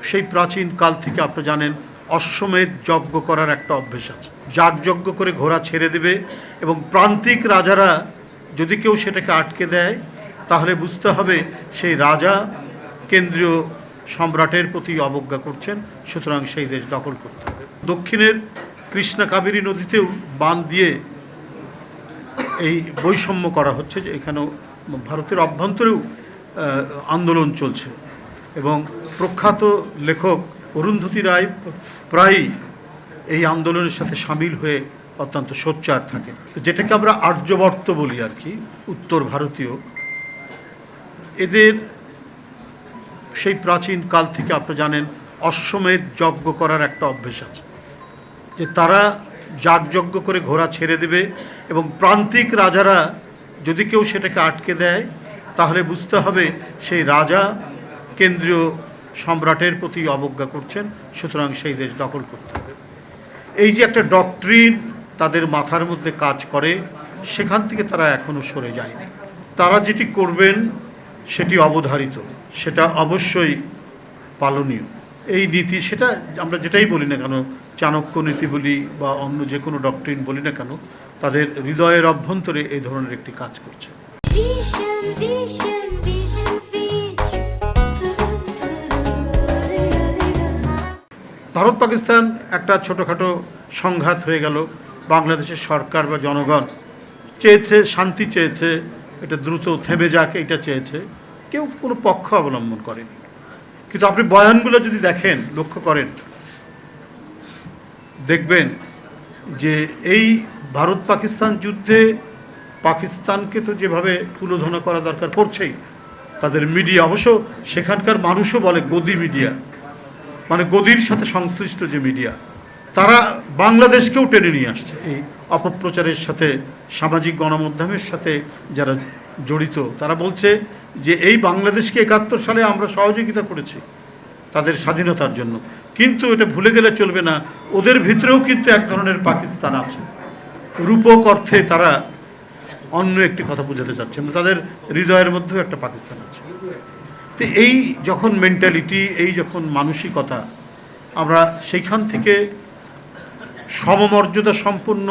সেই প্রাচীন কাল থেকে আপনি জানেন অশ্বমেধ যজ্ঞ করার একটা অভ্যেস আছে। যাগযজ্ঞ করে ঘোড়া ছেড়ে দেবে এবং প্রান্তিক রাজারা যদি কেউ সেটাকে আটকে দেয় তাহলে বুঝতে হবে সেই রাজা কেন্দ্রীয় সম্রাটের প্রতি অবজ্ঞা করছেন, সুতরাং সেই দেশ দখল করতে হবে। দক্ষিণের কৃষ্ণা কাবেরী নদীতেও বাঁধ দিয়ে এই বৈষম্য করা হচ্ছে, যে এখানেও ভারতের অভ্যন্তরেও আন্দোলন চলছে এবং প্রখ্যাত লেখক অরুন্ধতী রায় প্রায়ই এই আন্দোলনের সাথে সামিল হয়ে অত্যন্ত সোচ্চার থাকে। তো যেটাকে আমরা আর্যবর্ত বলি আর কি, উত্তর ভারতীয়, এদের সেই প্রাচীন কাল থেকে আপনি জানেন অশ্বমেধ যজ্ঞ করার একটা অভ্যেস আছে, যে তারা যাগযজ্ঞ করে ঘোড়া ছেড়ে দেবে এবং প্রান্তিক রাজারা যদি কেউ সেটাকে আটকে দেয় তাহলে বুঝতে হবে সেই রাজা কেন্দ্রীয় সম্রাটের প্রতি অবজ্ঞা করছেন, সুতরাং সেই দেশ দখল করতে হবে। এই যে একটা ডক্ট্রিন তাদের মাথার মধ্যে কাজ করে, সেখান থেকে তারা এখনও সরে যায়নি। তারা যেটি করবেন সেটি অবধারিত, সেটা অবশ্যই পালনীয়। এই নীতি, সেটা আমরা যেটাই বলি না কেন, চাণক্য নীতি বলি বা অন্য যে কোনো ডক্ট্রিন বলি না কেন, তাদের হৃদয়ের অভ্যন্তরে এই ধরনের একটি কাজ করছে। ভারত পাকিস্তান একটা ছোটোখাটো সংঘাত হয়ে গেল, বাংলাদেশের সরকার বা জনগণ চেয়েছে, শান্তি চেয়েছে, এটা দ্রুত থেমে যাক এটা চেয়েছে, কেউ কোনো পক্ষ অবলম্বন করেনি। কিন্তু আপনি বয়ানগুলো যদি দেখেন, লক্ষ্য করেন, দেখবেন যে এই ভারত পাকিস্তান যুদ্ধে পাকিস্তানকে তো যেভাবে তুলোধনা করা দরকার করছেই, তাদের মিডিয়া, অবশ্য সেখানকার মানুষও বলে গদি মিডিয়া, মানে গদির সাথে সংশ্লিষ্ট যে মিডিয়া, তারা বাংলাদেশকেও টেনে নিয়ে আসছে এই অপপ্রচারের সাথে। সামাজিক গণমাধ্যমের সাথে যারা জড়িত তারা বলছে যে এই বাংলাদেশকে ৭১ সালে আমরা সহযোগিতা করেছি তাদের স্বাধীনতার জন্য, কিন্তু এটা ভুলে গেলে চলবে না, ওদের ভিতরেও কিন্তু এক ধরনের পাকিস্তান আছে। রূপক অর্থে তারা অন্য একটি কথা বোঝাতে চাচ্ছে, তাদের হৃদয়ের মধ্যেও একটা পাকিস্তান আছে। তো এই যখন মেন্টালিটি, এই যখন মানসিকতা, আমরা সেইখান থেকে সমমর্যাদা সম্পন্ন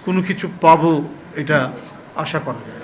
কোনো কিছু পাবো এটা আশা করা যায়।